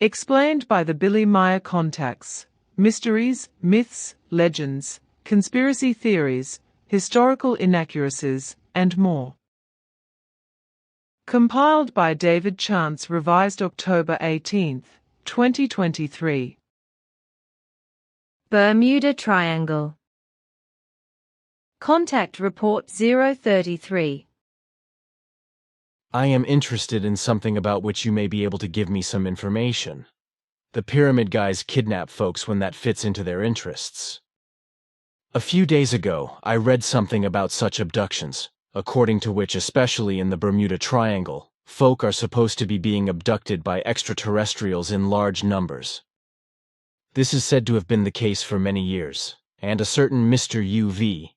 Explained by the Billy Meier contacts. Mysteries, myths, legends, conspiracy theories, historical inaccuracies, and more. Compiled by David Chance, revised October 18, 2023. Bermuda Triangle. Contact Report 033. I am interested in something about which you may be able to give me some information. The pyramid guys kidnap folks when that fits into their interests. A few days ago, I read something about such abductions, according to which, especially in the Bermuda Triangle, folk are supposed to be being abducted by extraterrestrials in large numbers. This is said to have been the case for many years, and a certain Mr. U.V.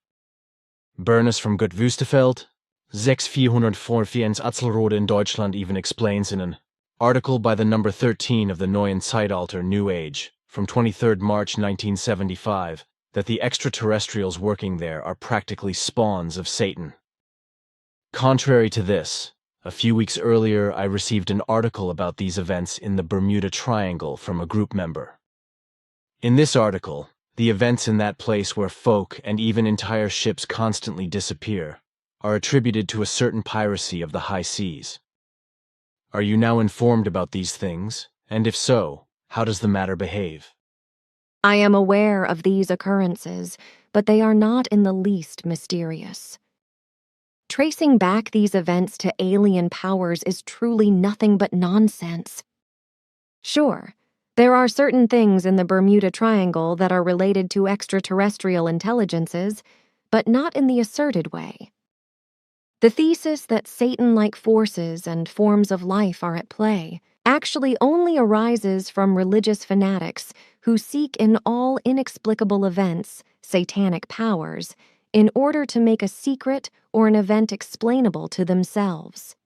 Berners from Gut Wüstefeld, 6444 Atzelrode in Deutschland even explains in an article by the number 13 of the Neuen Zeitalter New Age from 23 March 1975 that the extraterrestrials working there are practically spawns of Satan. Contrary to this, a few weeks earlier I received an article about these events in the Bermuda Triangle from a group member. In this article, the events in that place where folk and even entire ships constantly disappear are attributed to a certain piracy of the high seas. Are you now informed about these things? And if so, how does the matter behave? I am aware of these occurrences, but they are not in the least mysterious. Tracing back these events to alien powers is truly nothing but nonsense. Sure, there are certain things in the Bermuda Triangle that are related to extraterrestrial intelligences, but not in the asserted way. The thesis that Satan-like forces and forms of life are at play actually only arises from religious fanatics who seek in all inexplicable events satanic powers in order to make a secret or an event explainable to themselves.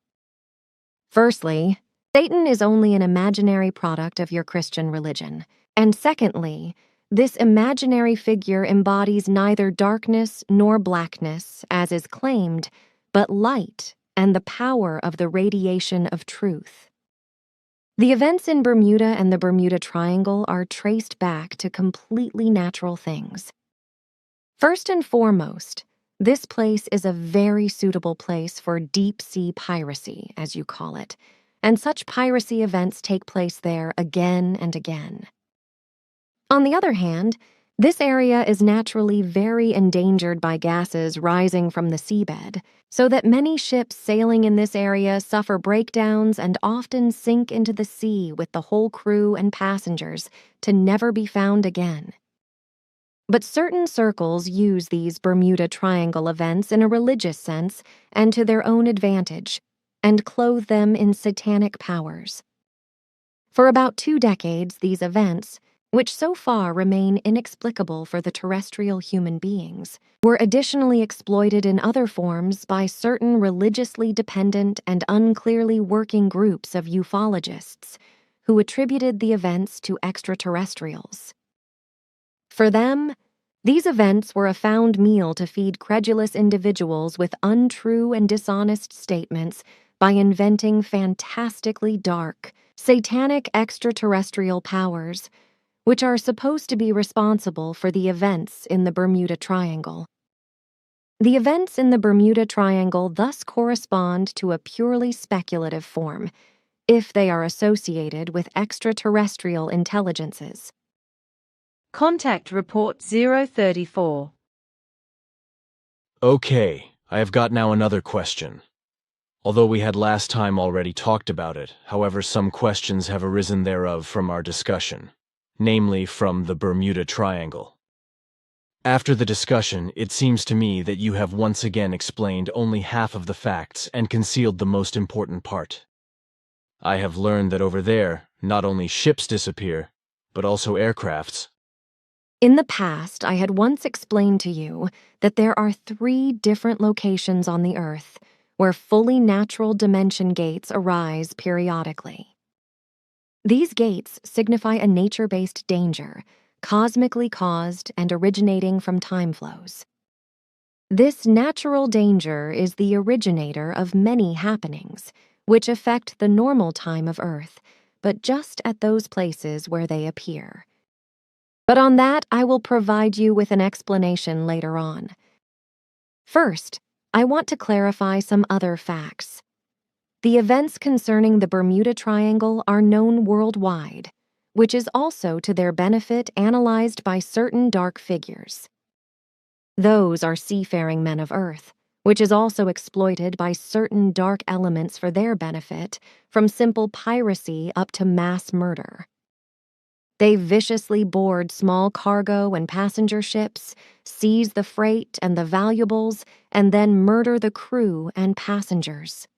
Firstly, Satan is only an imaginary product of your Christian religion, and secondly, this imaginary figure embodies neither darkness nor blackness, as is claimed, but light and the power of the radiation of truth. The events in Bermuda and the Bermuda Triangle are traced back to completely natural things. First and foremost, this place is a very suitable place for deep-sea piracy, as you call it, and such piracy events take place there again and again. On the other hand, this area is naturally very endangered by gases rising from the seabed, so that many ships sailing in this area suffer breakdowns and often sink into the sea with the whole crew and passengers to never be found again. But certain circles use these Bermuda Triangle events in a religious sense and to their own advantage, and clothe them in satanic powers. For about 2 decades, these events, which so far remain inexplicable for the terrestrial human beings, were additionally exploited in other forms by certain religiously dependent and unclearly working groups of ufologists who attributed the events to extraterrestrials. For them, these events were a found meal to feed credulous individuals with untrue and dishonest statements by inventing fantastically dark, satanic extraterrestrial powers, which are supposed to be responsible for the events in the Bermuda Triangle. The events in the Bermuda Triangle thus correspond to a purely speculative form, if they are associated with extraterrestrial intelligences. Contact Report 034. Okay, I have got now another question. Although we had last time already talked about it, however, some questions have arisen thereof from our discussion, namely from the Bermuda Triangle. After the discussion, it seems to me that you have once again explained only half of the facts and concealed the most important part. I have learned that over there, not only ships disappear, but also aircrafts. In the past, I had once explained to you that there are 3 different locations on the Earth where fully natural dimension gates arise periodically. These gates signify a nature-based danger, cosmically caused and originating from time flows. This natural danger is the originator of many happenings, which affect the normal time of Earth, but just at those places where they appear. But on that, I will provide you with an explanation later on. First, I want to clarify some other facts. The events concerning the Bermuda Triangle are known worldwide, which is also to their benefit analyzed by certain dark figures. Those are seafaring men of Earth, which is also exploited by certain dark elements for their benefit, from simple piracy up to mass murder. They viciously board small cargo and passenger ships, seize the freight and the valuables, and then murder the crew and passengers.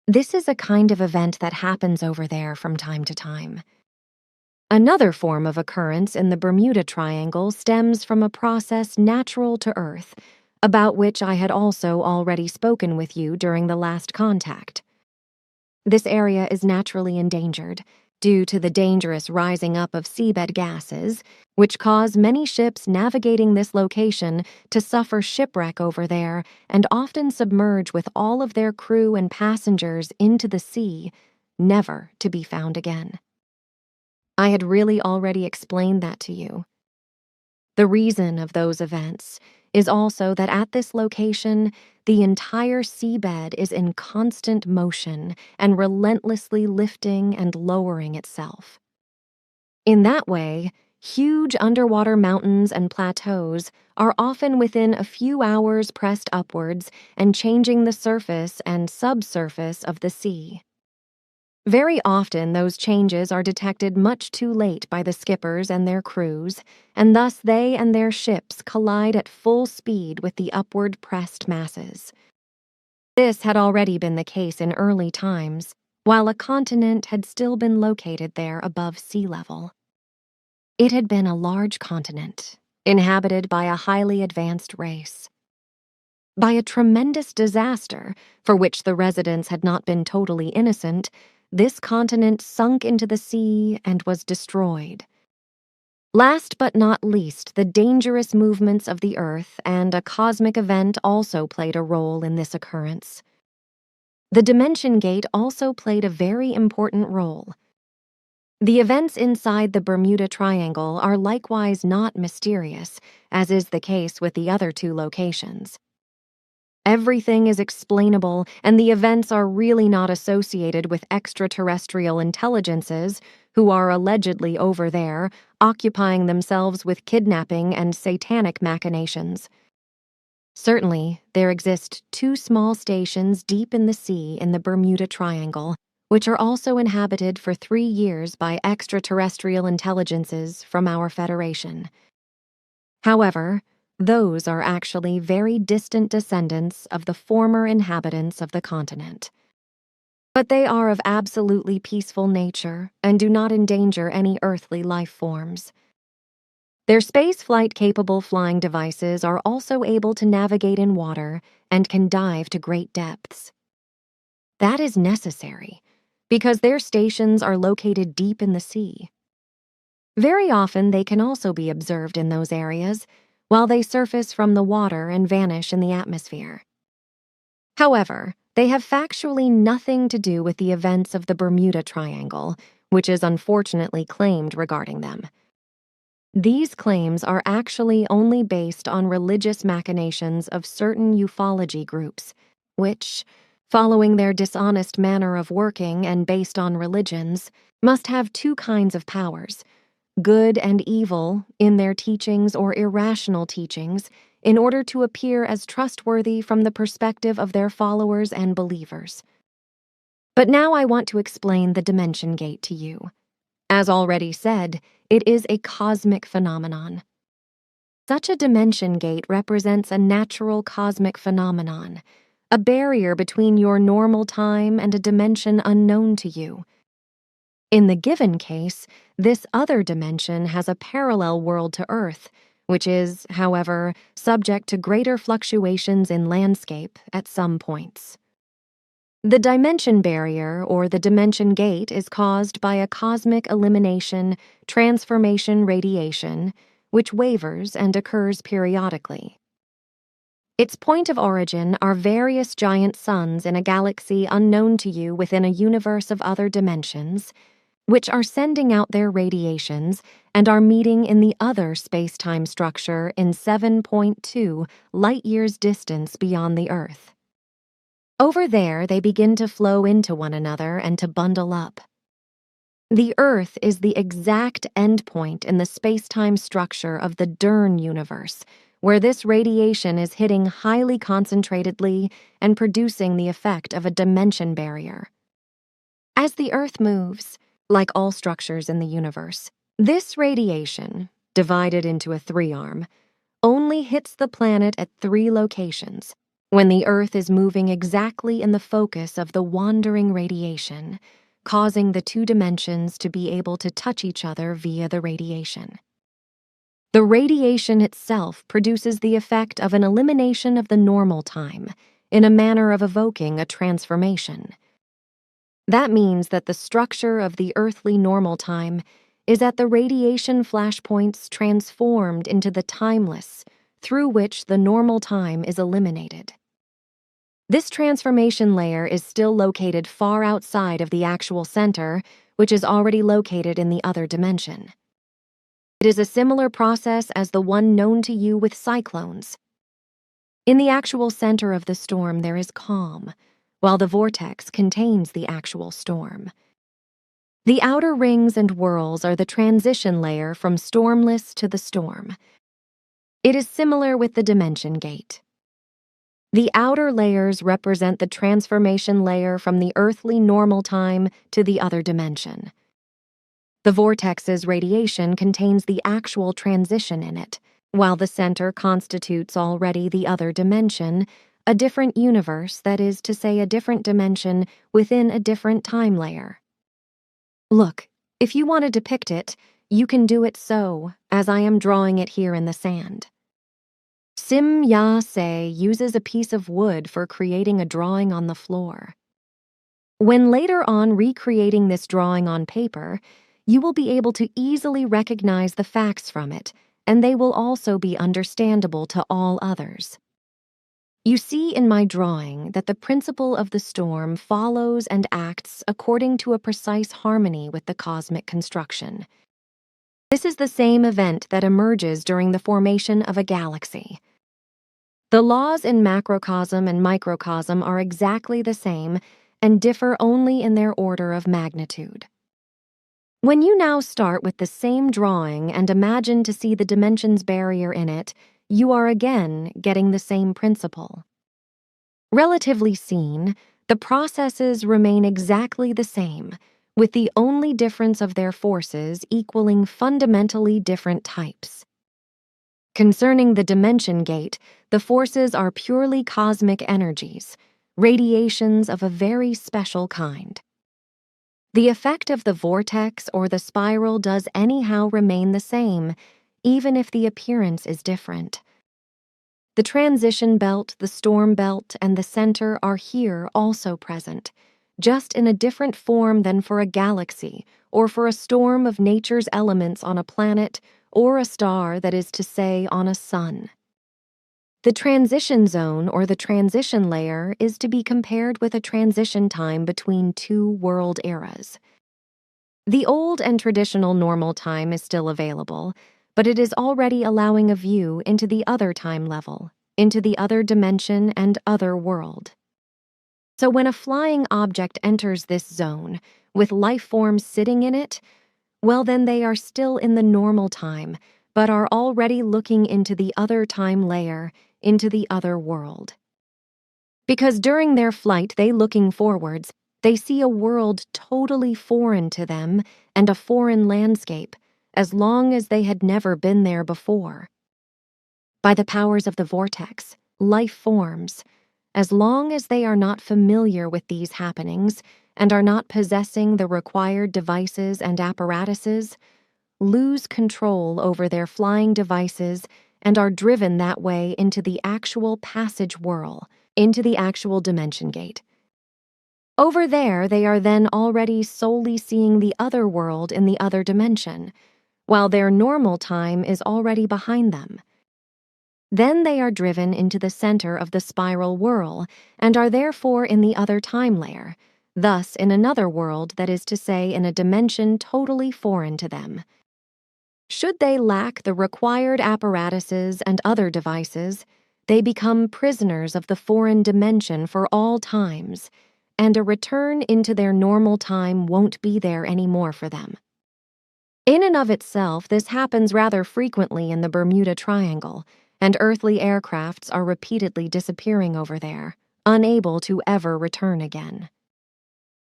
This is a kind of event that happens over there from time to time. Another form of occurrence in the Bermuda Triangle stems from a process natural to Earth, about which I had also already spoken with you during the last contact. This area is naturally endangered due to the dangerous rising up of seabed gases, which cause many ships navigating this location to suffer shipwreck over there and often submerge with all of their crew and passengers into the sea, never to be found again. I had really already explained that to you. The reason of those events is also that at this location, the entire seabed is in constant motion and relentlessly lifting and lowering itself. In that way, huge underwater mountains and plateaus are often within a few hours pressed upwards and changing the surface and subsurface of the sea. Very often, those changes are detected much too late by the skippers and their crews, and thus they and their ships collide at full speed with the upward pressed masses. This had already been the case in early times, while a continent had still been located there above sea level. It had been a large continent, inhabited by a highly advanced race. By a tremendous disaster, for which the residents had not been totally innocent, this continent sunk into the sea and was destroyed. Last but not least, the dangerous movements of the Earth and a cosmic event also played a role in this occurrence. The Dimension Gate also played a very important role. The events inside the Bermuda Triangle are likewise not mysterious, as is the case with the other two locations. Everything is explainable, and the events are really not associated with extraterrestrial intelligences who are allegedly over there, occupying themselves with kidnapping and satanic machinations. Certainly, there exist 2 small stations deep in the sea in the Bermuda Triangle, which are also inhabited for 3 years by extraterrestrial intelligences from our Federation. However, those are actually very distant descendants of the former inhabitants of the continent. But they are of absolutely peaceful nature and do not endanger any earthly life forms. Their space-flight-capable flying devices are also able to navigate in water and can dive to great depths. That is necessary, because their stations are located deep in the sea. Very often they can also be observed in those areas, while they surface from the water and vanish in the atmosphere. However, they have factually nothing to do with the events of the Bermuda Triangle, which is unfortunately claimed regarding them. These claims are actually only based on religious machinations of certain ufology groups, which, following their dishonest manner of working and based on religions, must have 2 kinds of powers: good and evil in their teachings or irrational teachings, in order to appear as trustworthy from the perspective of their followers and believers. But now I want to explain the Dimension Gate to you. As already said, it is a cosmic phenomenon. Such a Dimension Gate represents a natural cosmic phenomenon, a barrier between your normal time and a dimension unknown to you. In the given case, this other dimension has a parallel world to Earth, which is, however, subject to greater fluctuations in landscape at some points. The dimension barrier, or the Dimension Gate, is caused by a cosmic elimination transformation radiation, which wavers and occurs periodically. Its point of origin are various giant suns in a galaxy unknown to you within a universe of other dimensions, which are sending out their radiations and are meeting in the other space-time structure in 7.2 light-years distance beyond the Earth. Over there, they begin to flow into one another and to bundle up. The Earth is the exact endpoint in the space-time structure of the Dern universe, where this radiation is hitting highly concentratedly and producing the effect of a dimension barrier. As the Earth moves, like all structures in the universe, this radiation, divided into a three-arm, only hits the planet at 3 locations, when the Earth is moving exactly in the focus of the wandering radiation, causing the 2 dimensions to be able to touch each other via the radiation. The radiation itself produces the effect of an elimination of the normal time, in a manner of evoking a transformation. That means that the structure of the earthly normal time is at the radiation flashpoints transformed into the timeless, through which the normal time is eliminated. This transformation layer is still located far outside of the actual center, which is already located in the other dimension. It is a similar process as the one known to you with cyclones. In the actual center of the storm there is calm, while the vortex contains the actual storm. The outer rings and whirls are the transition layer from stormless to the storm. It is similar with the dimension gate. The outer layers represent the transformation layer from the earthly normal time to the other dimension. The vortex's radiation contains the actual transition in it, while the center constitutes already the other dimension, a different universe, that is to say a different dimension within a different time layer. Look, if you want to depict it, you can do it so, as I am drawing it here in the sand. Sim Ya Se uses a piece of wood for creating a drawing on the floor. When later on recreating this drawing on paper, you will be able to easily recognize the facts from it, and they will also be understandable to all others. You see in my drawing that the principle of the storm follows and acts according to a precise harmony with the cosmic construction. This is the same event that emerges during the formation of a galaxy. The laws in macrocosm and microcosm are exactly the same and differ only in their order of magnitude. When you now start with the same drawing and imagine to see the dimensions barrier in it, you are again getting the same principle. Relatively seen, the processes remain exactly the same, with the only difference of their forces equaling fundamentally different types. Concerning the dimension gate, the forces are purely cosmic energies, radiations of a very special kind. The effect of the vortex or the spiral does anyhow remain the same, even if the appearance is different. The transition belt, the storm belt, and the center are here also present, just in a different form than for a galaxy or for a storm of nature's elements on a planet or a star, that is to say, on a sun. The transition zone or the transition layer is to be compared with a transition time between 2 world eras. The old and traditional normal time is still available, but it is already allowing a view into the other time level, into the other dimension and other world. So when a flying object enters this zone, with life forms sitting in it, well then they are still in the normal time, but are already looking into the other time layer, into the other world. Because during their flight they looking forwards, they see a world totally foreign to them and a foreign landscape, as long as they had never been there before. By the powers of the vortex, life forms, as long as they are not familiar with these happenings and are not possessing the required devices and apparatuses, lose control over their flying devices and are driven that way into the actual passage whirl, into the actual dimension gate. Over there, they are then already solely seeing the other world in the other dimension, while their normal time is already behind them. Then they are driven into the center of the spiral whirl and are therefore in the other time layer, thus in another world, that is to say, in a dimension totally foreign to them. Should they lack the required apparatuses and other devices, they become prisoners of the foreign dimension for all times, and a return into their normal time won't be there anymore for them. In and of itself, this happens rather frequently in the Bermuda Triangle, and earthly aircrafts are repeatedly disappearing over there, unable to ever return again.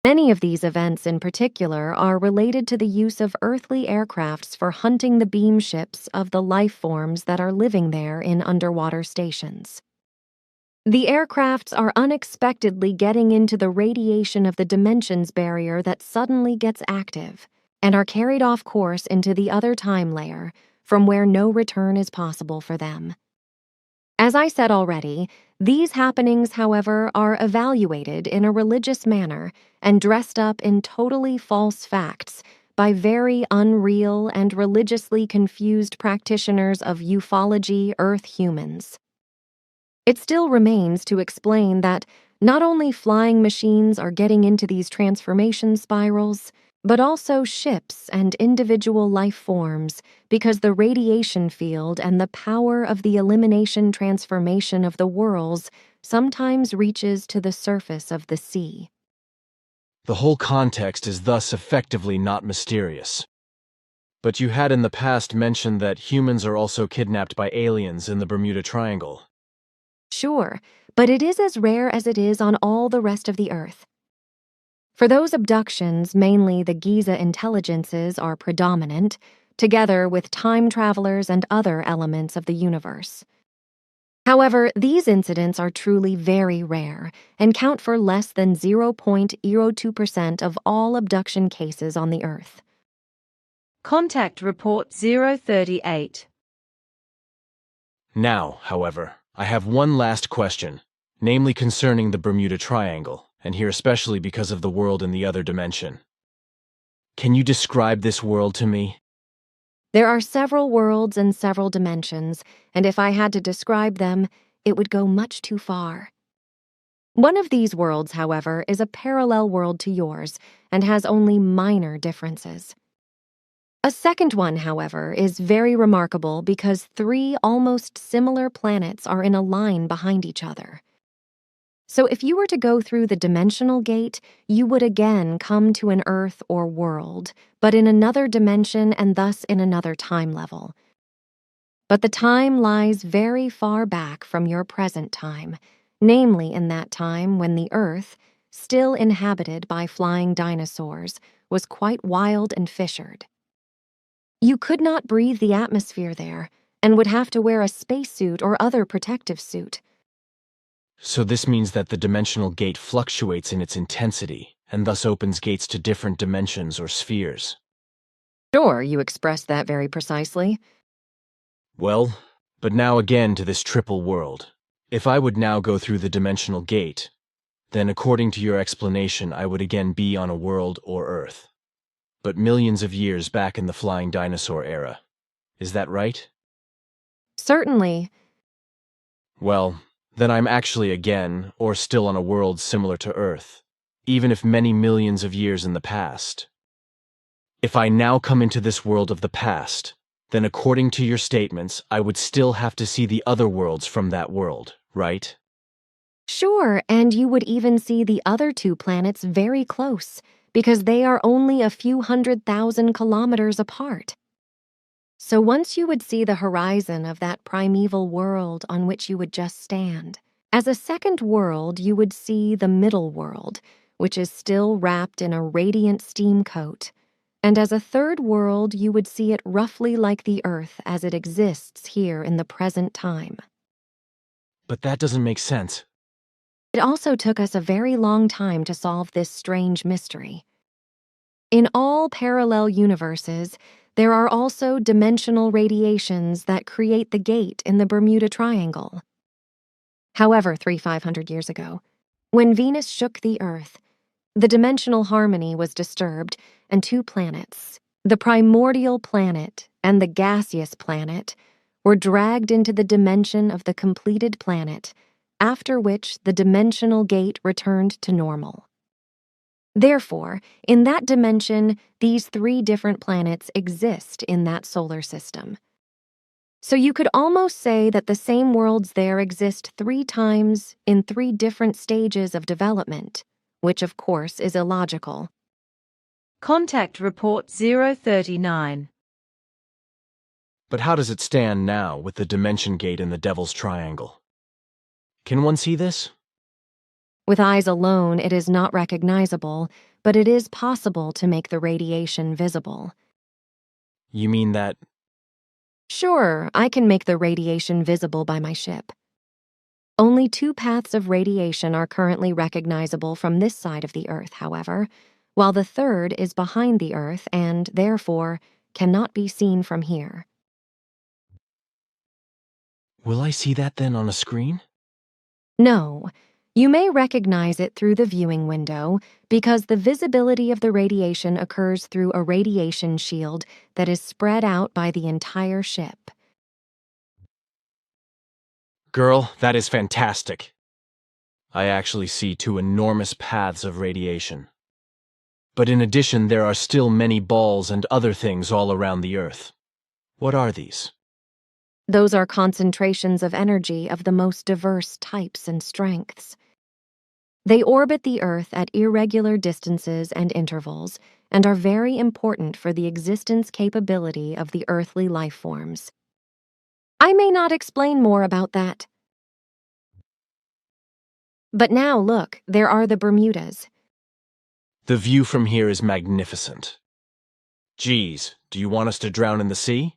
Many of these events in particular are related to the use of earthly aircrafts for hunting the beam ships of the life forms that are living there in underwater stations. The aircrafts are unexpectedly getting into the radiation of the dimensions barrier that suddenly gets active, and are carried off course into the other time layer, from where no return is possible for them. As I said already, these happenings, however, are evaluated in a religious manner and dressed up in totally false facts by very unreal and religiously confused practitioners of ufology Earth humans. It still remains to explain that not only flying machines are getting into these transformation spirals, but also ships and individual life forms, because the radiation field and the power of the elimination transformation of the worlds sometimes reaches to the surface of the sea. The whole context is thus effectively not mysterious. But you had in the past mentioned that humans are also kidnapped by aliens in the Bermuda Triangle. Sure, but it is as rare as it is on all the rest of the Earth. For those abductions, mainly the Giza intelligences are predominant, together with time travelers and other elements of the universe. However, these incidents are truly very rare and count for less than 0.02% of all abduction cases on the Earth. Contact Report 038. Now, however, I have one last question, namely concerning the Bermuda Triangle, and here especially because of the world in the other dimension. Can you describe this world to me? There are several worlds and several dimensions, and if I had to describe them, it would go much too far. One of these worlds, however, is a parallel world to yours and has only minor differences. A second one, however, is very remarkable because 3 almost similar planets are in a line behind each other. So if you were to go through the dimensional gate, you would again come to an Earth or world, but in another dimension and thus in another time level. But the time lies very far back from your present time, namely in that time when the Earth, still inhabited by flying dinosaurs, was quite wild and fissured. You could not breathe the atmosphere there, and would have to wear a spacesuit or other protective suit. So this means that the dimensional gate fluctuates in its intensity, and thus opens gates to different dimensions or spheres. Sure, you expressed that very precisely. Well, but now again to this triple world. If I would now go through the dimensional gate, then according to your explanation I would again be on a world or Earth. But millions of years back in the flying dinosaur era. Is that right? Certainly. Well, then I'm actually again, or still on a world similar to Earth, even if many millions of years in the past. If I now come into this world of the past, then according to your statements, I would still have to see the other worlds from that world, right? Sure, and you would even see the other 2 planets very close, because they are only a few 100,000 kilometers apart. So once you would see the horizon of that primeval world on which you would just stand, as a second world you would see the middle world, which is still wrapped in a radiant steam coat, and as a third world you would see it roughly like the Earth as it exists here in the present time. But that doesn't make sense. It also took us a very long time to solve this strange mystery. In all parallel universes, there are also dimensional radiations that create the gate in the Bermuda Triangle. However, 3,500 years ago, when Venus shook the Earth, the dimensional harmony was disturbed, and 2 planets, the primordial planet and the gaseous planet, were dragged into the dimension of the completed planet, after which the dimensional gate returned to normal. Therefore, in that dimension, these 3 different planets exist in that solar system. So you could almost say that the same worlds there exist 3 times in 3 different stages of development, which of course is illogical. Contact Report 039. But how does it stand now with the dimension gate in the Devil's Triangle? Can one see this? With eyes alone, it is not recognizable, but it is possible to make the radiation visible. You mean that... Sure, I can make the radiation visible by my ship. Only 2 paths of radiation are currently recognizable from this side of the Earth, however, while the third is behind the Earth and, therefore, cannot be seen from here. Will I see that then on a screen? No. You may recognize it through the viewing window because the visibility of the radiation occurs through a radiation shield that is spread out by the entire ship. Girl, that is fantastic. I actually see 2 enormous paths of radiation. But in addition, there are still many balls and other things all around the Earth. What are these? Those are concentrations of energy of the most diverse types and strengths. They orbit the Earth at irregular distances and intervals and are very important for the existence capability of the earthly life forms. I may not explain more about that. But now look, there are the Bermudas. The view from here is magnificent. Geez, do you want us to drown in the sea?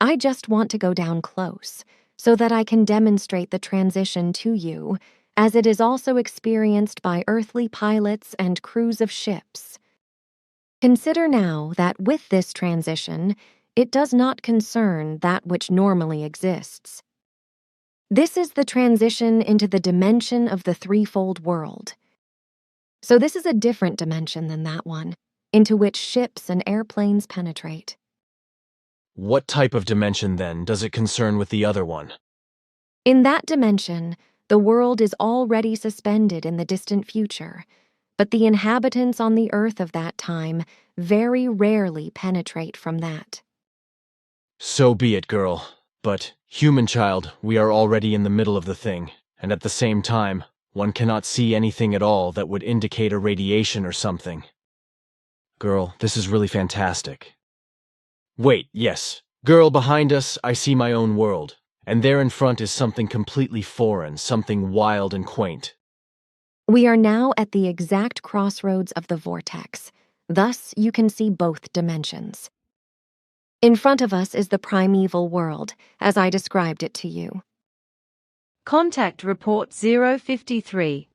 I just want to go down close so that I can demonstrate the transition to you, as it is also experienced by earthly pilots and crews of ships. Consider now that with this transition, it does not concern that which normally exists. This is the transition into the dimension of the threefold world. So this is a different dimension than that one, into which ships and airplanes penetrate. What type of dimension, then, does it concern with the other one? In that dimension, the world is already suspended in the distant future, but the inhabitants on the Earth of that time very rarely penetrate from that. So be it, girl. But, human child, we are already in the middle of the thing, and at the same time, one cannot see anything at all that would indicate a radiation or something. Girl, this is really fantastic. Wait, yes. Girl, behind us, I see my own world, and there in front is something completely foreign, something wild and quaint. We are now at the exact crossroads of the vortex. Thus, you can see both dimensions. In front of us is the primeval world, as I described it to you. Contact Report 053.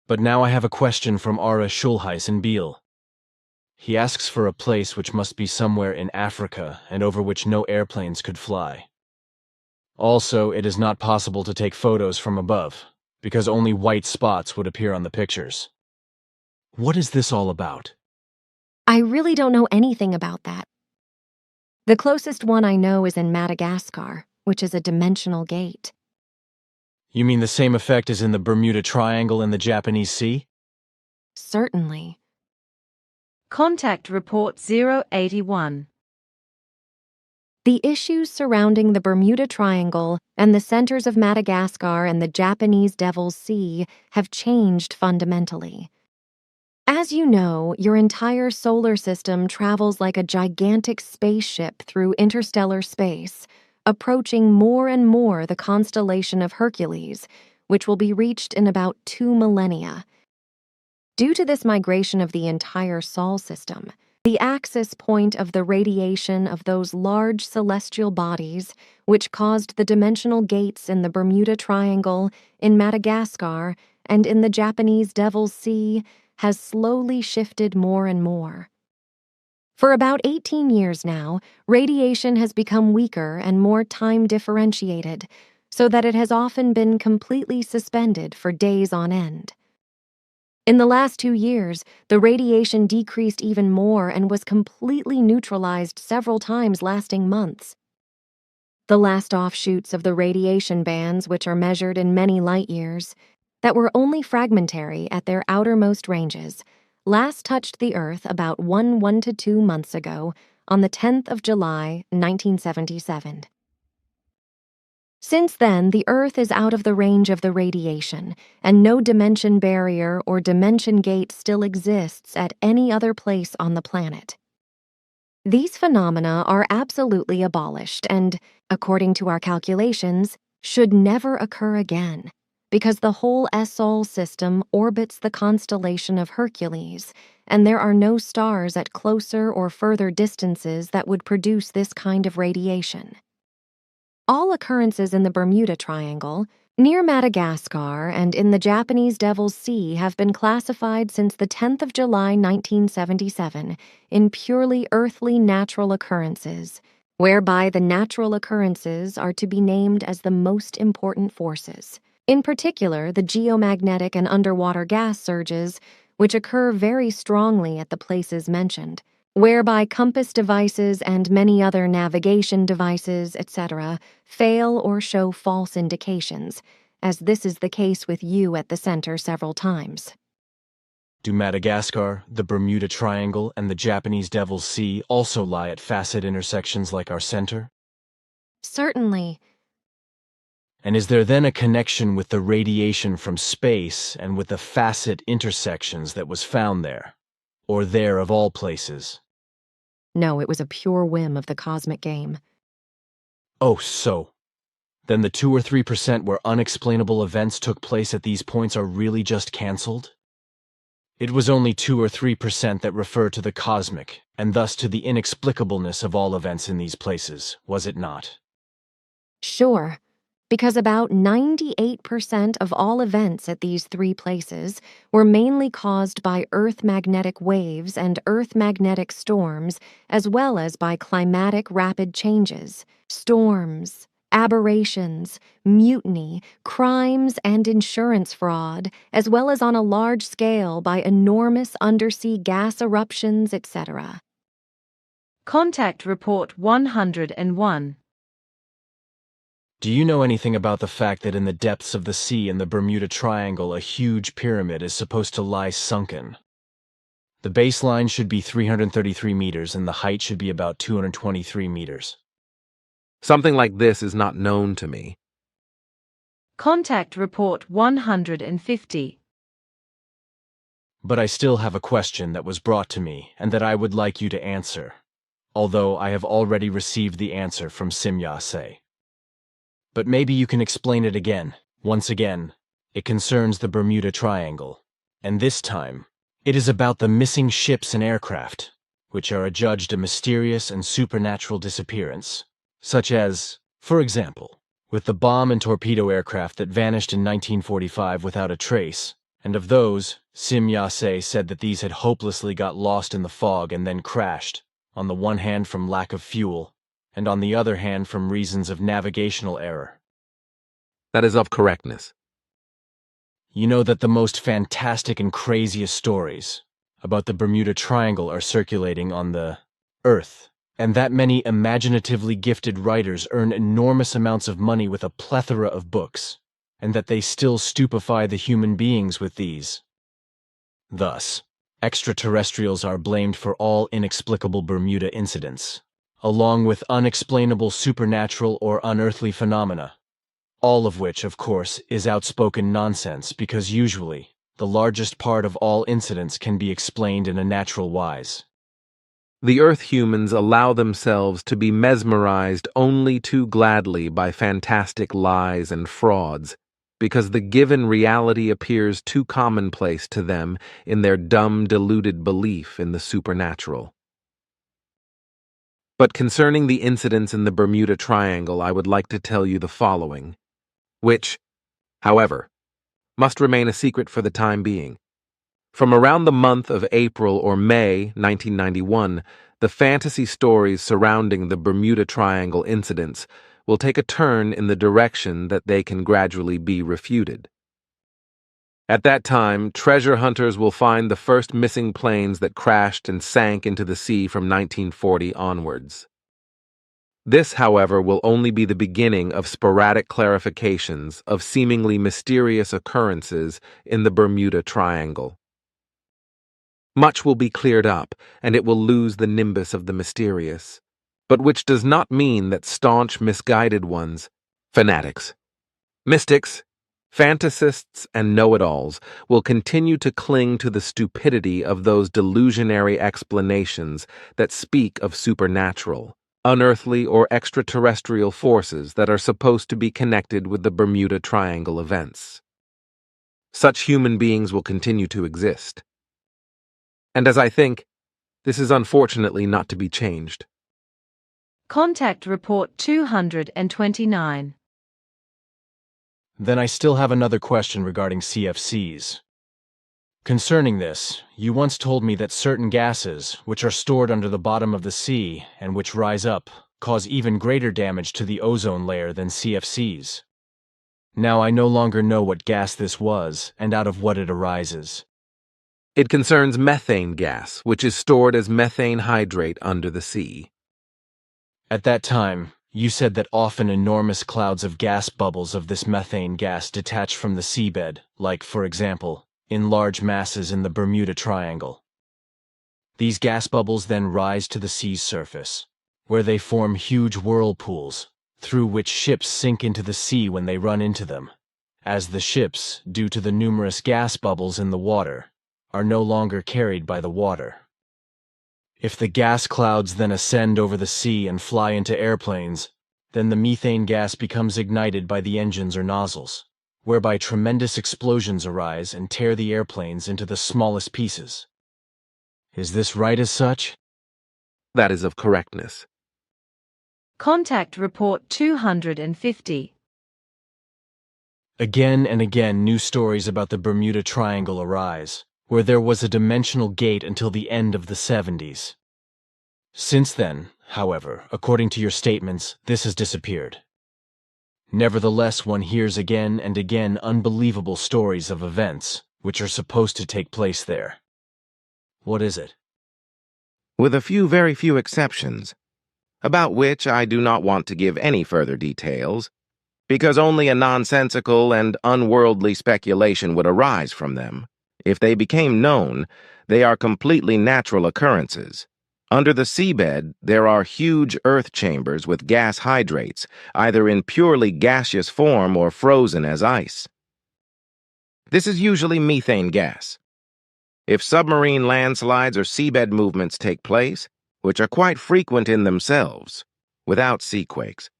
But now I have a question from Ara Schulheis in Biel. He asks for a place which must be somewhere in Africa and over which no airplanes could fly. Also, it is not possible to take photos from above, because only white spots would appear on the pictures. What is this all about? I really don't know anything about that. The closest one I know is in Madagascar, which is a dimensional gate. You mean the same effect as in the Bermuda Triangle in the Japanese Sea? Certainly. Contact Report 081. The issues surrounding the Bermuda Triangle and the centers of Madagascar and the Japanese Devil's Sea have changed fundamentally. As you know, your entire solar system travels like a gigantic spaceship through interstellar space, approaching more and more the constellation of Hercules, which will be reached in about 2 millennia. Due to this migration of the entire Sol system, the axis point of the radiation of those large celestial bodies, which caused the dimensional gates in the Bermuda Triangle, in Madagascar, and in the Japanese Devil's Sea, has slowly shifted more and more. For about 18 years now, radiation has become weaker and more time differentiated, so that it has often been completely suspended for days on end. In the last 2 years, the radiation decreased even more and was completely neutralized several times, lasting months. The last offshoots of the radiation bands, which are measured in many light years, that were only fragmentary at their outermost ranges, last touched the Earth about 1 to 2 months ago on the 10th of July, 1977. Since then, the Earth is out of the range of the radiation, and no dimension barrier or dimension gate still exists at any other place on the planet. These phenomena are absolutely abolished and, according to our calculations, should never occur again, because the whole Sol system orbits the constellation of Hercules, and there are no stars at closer or further distances that would produce this kind of radiation. All occurrences in the Bermuda Triangle, near Madagascar, and in the Japanese Devil's Sea have been classified since the 10th of July 1977 in purely earthly natural occurrences, whereby the natural occurrences are to be named as the most important forces. In particular, the geomagnetic and underwater gas surges, which occur very strongly at the places mentioned, whereby compass devices and many other navigation devices, etc., fail or show false indications, as this is the case with you at the center several times. Do Madagascar, the Bermuda Triangle, and the Japanese Devil's Sea also lie at facet intersections like our center? Certainly. And is there then a connection with the radiation from space and with the facet intersections that was found there? Or there of all places? No, it was a pure whim of the cosmic game. Oh, so. Then the 2 or 3% where unexplainable events took place at these points are really just cancelled? It was only 2 or 3% that refer to the cosmic, and thus to the inexplicableness of all events in these places, was it not? Sure. Because about 98% of all events at these 3 places were mainly caused by Earth magnetic waves and Earth magnetic storms, as well as by climatic rapid changes, storms, aberrations, mutiny, crimes, and insurance fraud, as well as on a large scale by enormous undersea gas eruptions, etc. Contact Report 101. Do you know anything about the fact that in the depths of the sea in the Bermuda Triangle a huge pyramid is supposed to lie sunken? The baseline should be 333 meters and the height should be about 223 meters. Something like this is not known to me. Contact Report 150. But I still have a question that was brought to me and that I would like you to answer, although I have already received the answer from Simyase. But maybe you can explain it again. Once again, it concerns the Bermuda Triangle, and this time, it is about the missing ships and aircraft, which are adjudged a mysterious and supernatural disappearance, such as, for example, with the bomb and torpedo aircraft that vanished in 1945 without a trace, and of those, Simyase said that these had hopelessly got lost in the fog and then crashed, on the one hand from lack of fuel, and on the other hand from reasons of navigational error. That is of correctness. You know that the most fantastic and craziest stories about the Bermuda Triangle are circulating on the Earth, and that many imaginatively gifted writers earn enormous amounts of money with a plethora of books, and that they still stupefy the human beings with these. Thus, extraterrestrials are blamed for all inexplicable Bermuda incidents, along with unexplainable supernatural or unearthly phenomena, all of which, of course, is outspoken nonsense because usually, the largest part of all incidents can be explained in a natural wise. The Earth humans allow themselves to be mesmerized only too gladly by fantastic lies and frauds, because the given reality appears too commonplace to them in their dumb, deluded belief in the supernatural. But concerning the incidents in the Bermuda Triangle, I would like to tell you the following, which, however, must remain a secret for the time being. From around the month of April or May 1991, the fantasy stories surrounding the Bermuda Triangle incidents will take a turn in the direction that they can gradually be refuted. At that time, treasure hunters will find the first missing planes that crashed and sank into the sea from 1940 onwards. This, however, will only be the beginning of sporadic clarifications of seemingly mysterious occurrences in the Bermuda Triangle. Much will be cleared up, and it will lose the nimbus of the mysterious, but which does not mean that staunch, misguided ones, fanatics, mystics, fantasists, and know-it-alls will continue to cling to the stupidity of those delusionary explanations that speak of supernatural, unearthly, or extraterrestrial forces that are supposed to be connected with the Bermuda Triangle events. Such human beings will continue to exist. And as I think, this is unfortunately not to be changed. Contact Report 229. Then I still have another question regarding CFCs. Concerning this, you once told me that certain gases, which are stored under the bottom of the sea and which rise up, cause even greater damage to the ozone layer than CFCs. Now I no longer know what gas this was and out of what it arises. It concerns methane gas, which is stored as methane hydrate under the sea. At that time, you said that often enormous clouds of gas bubbles of this methane gas detach from the seabed, like, for example, in large masses in the Bermuda Triangle. These gas bubbles then rise to the sea's surface, where they form huge whirlpools, through which ships sink into the sea when they run into them, as the ships, due to the numerous gas bubbles in the water, are no longer carried by the water. If the gas clouds then ascend over the sea and fly into airplanes, then the methane gas becomes ignited by the engines or nozzles, whereby tremendous explosions arise and tear the airplanes into the smallest pieces. Is this right as such? That is of correctness. Contact Report 250. Again and again new stories about the Bermuda Triangle arise, where there was a dimensional gate until the end of the 70s. Since then, however, according to your statements, this has disappeared. Nevertheless, one hears again and again unbelievable stories of events which are supposed to take place there. What is it? With a few, very few exceptions, about which I do not want to give any further details, because only a nonsensical and unworldly speculation would arise from them. If they became known, they are completely natural occurrences. Under the seabed, there are huge earth chambers with gas hydrates, either in purely gaseous form or frozen as ice. This is usually methane gas. If submarine landslides or seabed movements take place, which are quite frequent in themselves, without seaquakes,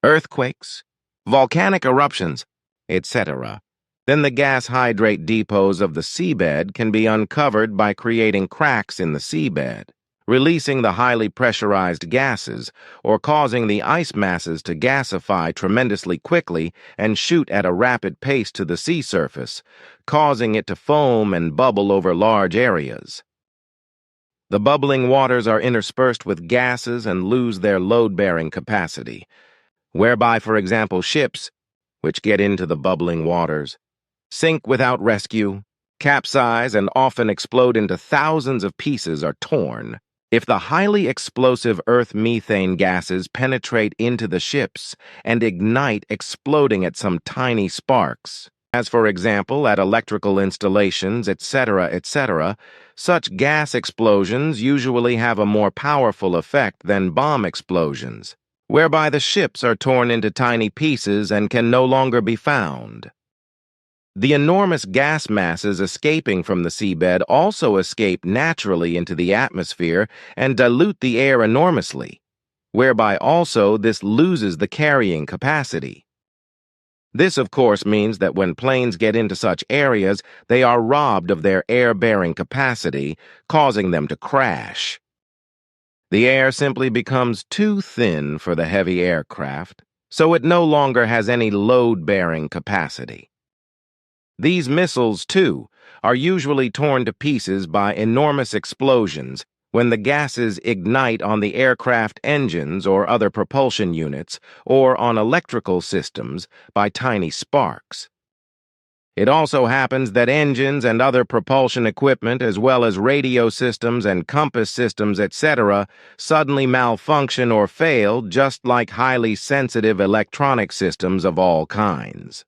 earthquakes, volcanic eruptions, etc., then the gas hydrate depots of the seabed can be uncovered by creating cracks in the seabed, releasing the highly pressurized gases, or causing the ice masses to gasify tremendously quickly and shoot at a rapid pace to the sea surface, causing it to foam and bubble over large areas. The bubbling waters are interspersed with gases and lose their load-bearing capacity, whereby, for example, ships, which get into the bubbling waters, sink without rescue, capsize, and often explode into thousands of pieces are torn. If the highly explosive earth methane gases penetrate into the ships and ignite, exploding at some tiny sparks, as for example at electrical installations, etc., such gas explosions usually have a more powerful effect than bomb explosions, whereby the ships are torn into tiny pieces and can no longer be found. The enormous gas masses escaping from the seabed also escape naturally into the atmosphere and dilute the air enormously, whereby also this loses the carrying capacity. This, of course, means that when planes get into such areas, they are robbed of their air-bearing capacity, causing them to crash. The air simply becomes too thin for the heavy aircraft, so it no longer has any load-bearing capacity. These missiles, too, are usually torn to pieces by enormous explosions when the gases ignite on the aircraft engines or other propulsion units or on electrical systems by tiny sparks. It also happens that engines and other propulsion equipment, as well as radio systems and compass systems, etc., suddenly malfunction or fail, just like highly sensitive electronic systems of all kinds.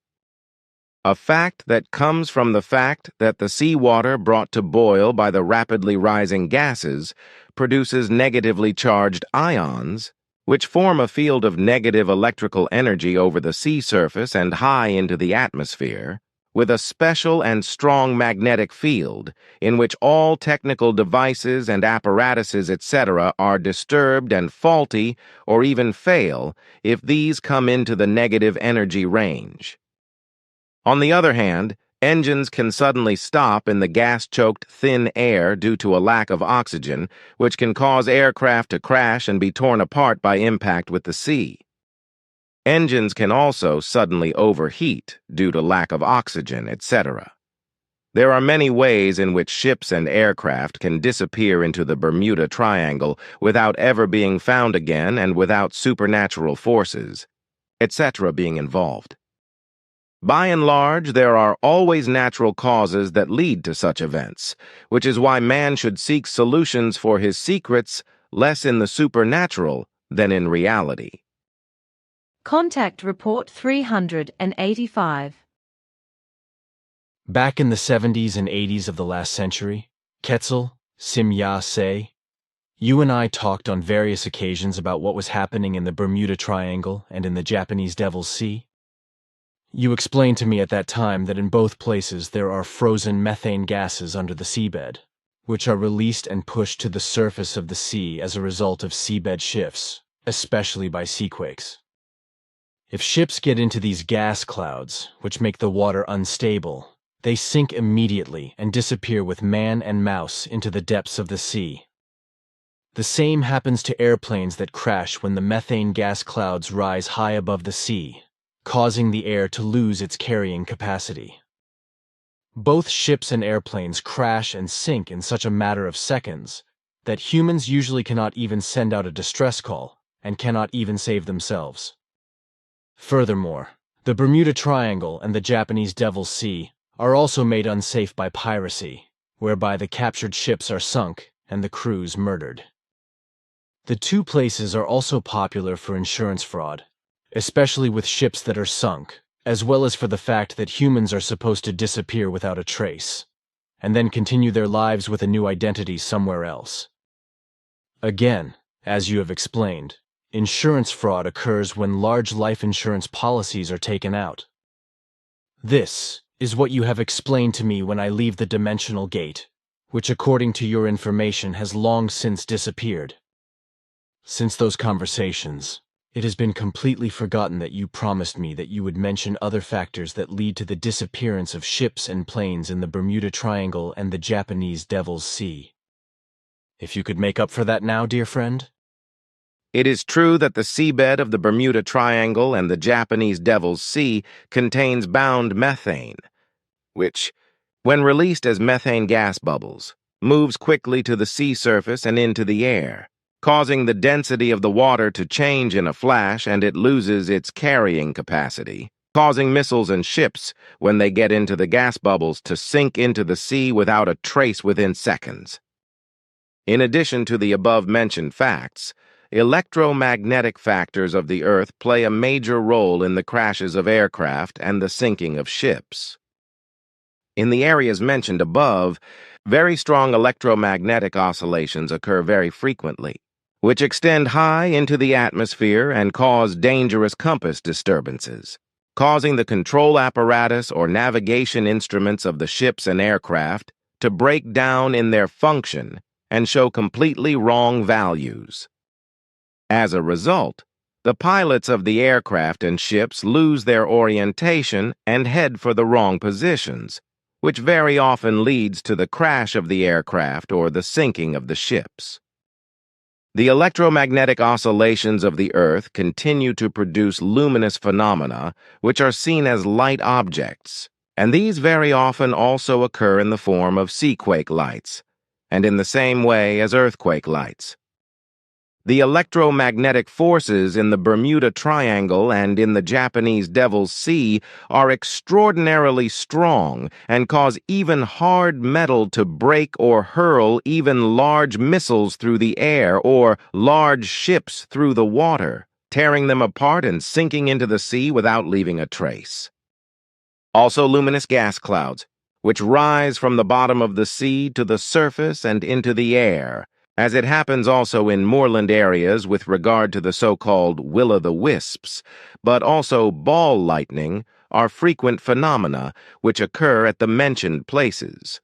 A fact that comes from the fact that the seawater brought to boil by the rapidly rising gases produces negatively charged ions, which form a field of negative electrical energy over the sea surface and high into the atmosphere, with a special and strong magnetic field in which all technical devices and apparatuses, etc., are disturbed and faulty or even fail if these come into the negative energy range. On the other hand, engines can suddenly stop in the gas-choked thin air due to a lack of oxygen, which can cause aircraft to crash and be torn apart by impact with the sea. Engines can also suddenly overheat due to lack of oxygen, etc. There are many ways in which ships and aircraft can disappear into the Bermuda Triangle without ever being found again and without supernatural forces, etc., being involved. By and large, there are always natural causes that lead to such events, which is why man should seek solutions for his secrets less in the supernatural than in reality. Contact Report 385. Back in the 70s and 80s of the last century, Quetzal, Simya Say, you and I talked on various occasions about what was happening in the Bermuda Triangle and in the Japanese Devil's Sea. You explained to me at that time that in both places there are frozen methane gases under the seabed, which are released and pushed to the surface of the sea as a result of seabed shifts, especially by seaquakes. If ships get into these gas clouds, which make the water unstable, they sink immediately and disappear with man and mouse into the depths of the sea. The same happens to airplanes that crash when the methane gas clouds rise high above the sea, causing the air to lose its carrying capacity. Both ships and airplanes crash and sink in such a matter of seconds that humans usually cannot even send out a distress call and cannot even save themselves. Furthermore, the Bermuda Triangle and the Japanese Devil's Sea are also made unsafe by piracy, whereby the captured ships are sunk and the crews murdered. The two places are also popular for insurance fraud, especially with ships that are sunk, as well as for the fact that humans are supposed to disappear without a trace, and then continue their lives with a new identity somewhere else. Again, as you have explained, insurance fraud occurs when large life insurance policies are taken out. This is what you have explained to me when I leave the dimensional gate, which according to your information has long since disappeared. Since those conversations, it has been completely forgotten that you promised me that you would mention other factors that lead to the disappearance of ships and planes in the Bermuda Triangle and the Japanese Devil's Sea. If you could make up for that now, dear friend? It is true that the seabed of the Bermuda Triangle and the Japanese Devil's Sea contains bound methane, which, when released as methane gas bubbles, moves quickly to the sea surface and into the air, causing the density of the water to change in a flash, and it loses its carrying capacity, causing missiles and ships, when they get into the gas bubbles, to sink into the sea without a trace within seconds. In addition to the above-mentioned facts, electromagnetic factors of the Earth play a major role in the crashes of aircraft and the sinking of ships. In the areas mentioned above, very strong electromagnetic oscillations occur very frequently, which extend high into the atmosphere and cause dangerous compass disturbances, causing the control apparatus or navigation instruments of the ships and aircraft to break down in their function and show completely wrong values. As a result, the pilots of the aircraft and ships lose their orientation and head for the wrong positions, which very often leads to the crash of the aircraft or the sinking of the ships. The electromagnetic oscillations of the Earth continue to produce luminous phenomena which are seen as light objects, and these very often also occur in the form of seaquake lights, and in the same way as earthquake lights. The electromagnetic forces in the Bermuda Triangle and in the Japanese Devil's Sea are extraordinarily strong and cause even hard metal to break or hurl even large missiles through the air or large ships through the water, tearing them apart and sinking into the sea without leaving a trace. Also luminous gas clouds, which rise from the bottom of the sea to the surface and into the air, as it happens also in moorland areas with regard to the so-called will-o'-the-wisps, but also ball lightning, are frequent phenomena which occur at the mentioned places.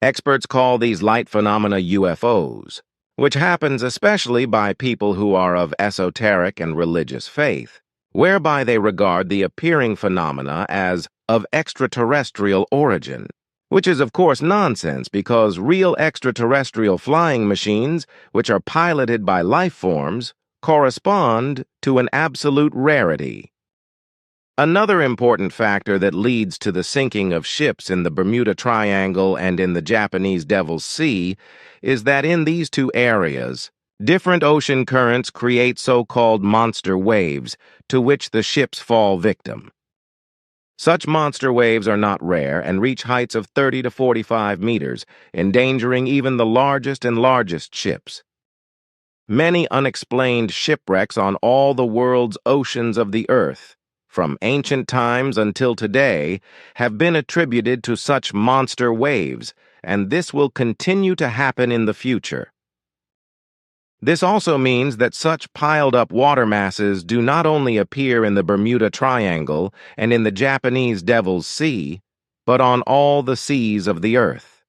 Experts call these light phenomena UFOs, which happens especially by people who are of esoteric and religious faith, whereby they regard the appearing phenomena as of extraterrestrial origin, which is of course nonsense because real extraterrestrial flying machines, which are piloted by life forms, correspond to an absolute rarity. Another important factor that leads to the sinking of ships in the Bermuda Triangle and in the Japanese Devil's Sea is that in these two areas, different ocean currents create so-called monster waves to which the ships fall victim. Such monster waves are not rare and reach heights of 30 to 45 meters, endangering even the largest and largest ships. Many unexplained shipwrecks on all the world's oceans of the earth, from ancient times until today, have been attributed to such monster waves, and this will continue to happen in the future. This also means that such piled-up water masses do not only appear in the Bermuda Triangle and in the Japanese Devil's Sea, but on all the seas of the earth.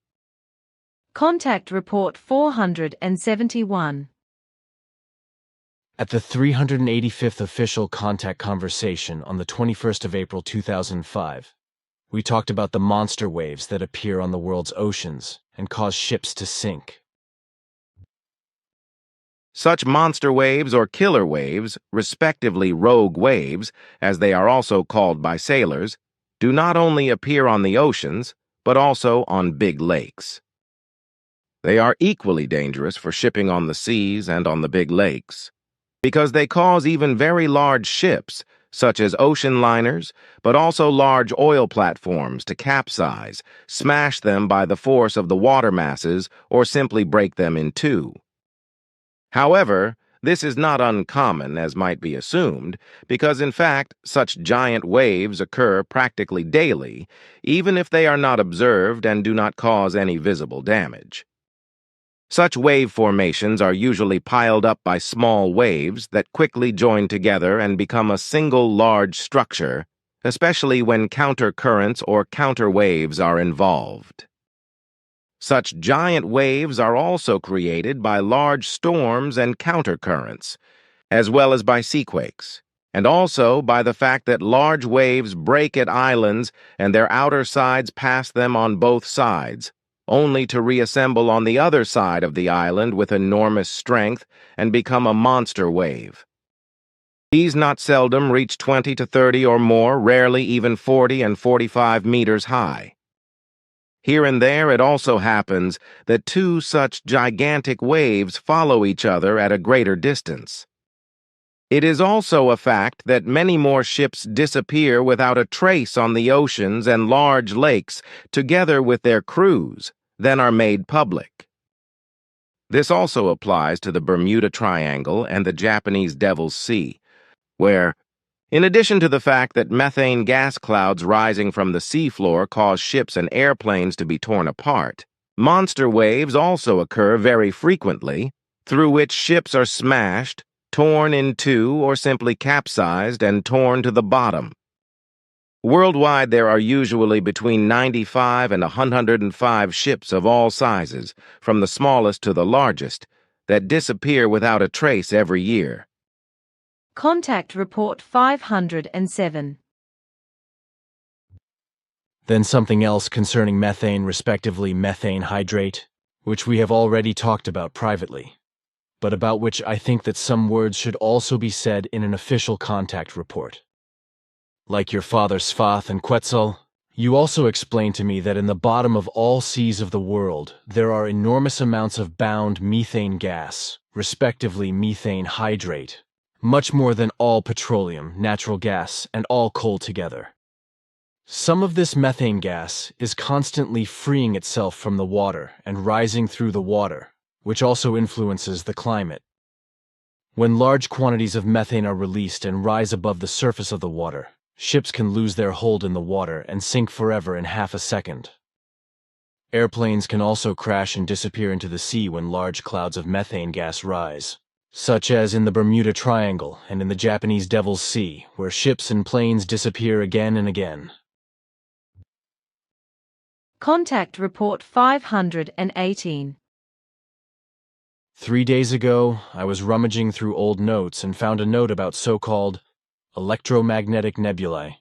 Contact Report 471. At the 385th official contact conversation on the 21st of April 2005, we talked about the monster waves that appear on the world's oceans and cause ships to sink. Such monster waves or killer waves, respectively rogue waves, as they are also called by sailors, do not only appear on the oceans, but also on big lakes. They are equally dangerous for shipping on the seas and on the big lakes, because they cause even very large ships, such as ocean liners, but also large oil platforms to capsize, smash them by the force of the water masses, or simply break them in two. However, this is not uncommon, as might be assumed, because in fact such giant waves occur practically daily, even if they are not observed and do not cause any visible damage. Such wave formations are usually piled up by small waves that quickly join together and become a single large structure, especially when counter-currents or counter-waves are involved. Such giant waves are also created by large storms and countercurrents, as well as by seaquakes, and also by the fact that large waves break at islands and their outer sides pass them on both sides, only to reassemble on the other side of the island with enormous strength and become a monster wave. These not seldom reach 20 to 30 or more, rarely even 40 and 45 meters high. Here and there it also happens that two such gigantic waves follow each other at a greater distance. It is also a fact that many more ships disappear without a trace on the oceans and large lakes, together with their crews, than are made public. This also applies to the Bermuda Triangle and the Japanese Devil's Sea, where, in addition to the fact that methane gas clouds rising from the seafloor cause ships and airplanes to be torn apart, monster waves also occur very frequently, through which ships are smashed, torn in two, or simply capsized and torn to the bottom. Worldwide, there are usually between 95 and 105 ships of all sizes, from the smallest to the largest, that disappear without a trace every year. Contact Report 507. Then something else concerning methane, respectively methane hydrate, which we have already talked about privately, but about which I think that some words should also be said in an official contact report. Like your father Svath and Quetzal, You also explained to me that in the bottom of all seas of the world, there are enormous amounts of bound methane gas, respectively methane hydrate, much more than all petroleum, natural gas, and all coal together. Some of this methane gas is constantly freeing itself from the water and rising through the water, which also influences the climate. When large quantities of methane are released and rise above the surface of the water, ships can lose their hold in the water and sink forever in half a second. Airplanes can also crash and disappear into the sea when large clouds of methane gas rise, such as in the Bermuda Triangle and in the Japanese Devil's Sea, where ships and planes disappear again and again. Contact Report 518. 3 days ago, I was rummaging through old notes and found a note about so-called electromagnetic nebulae.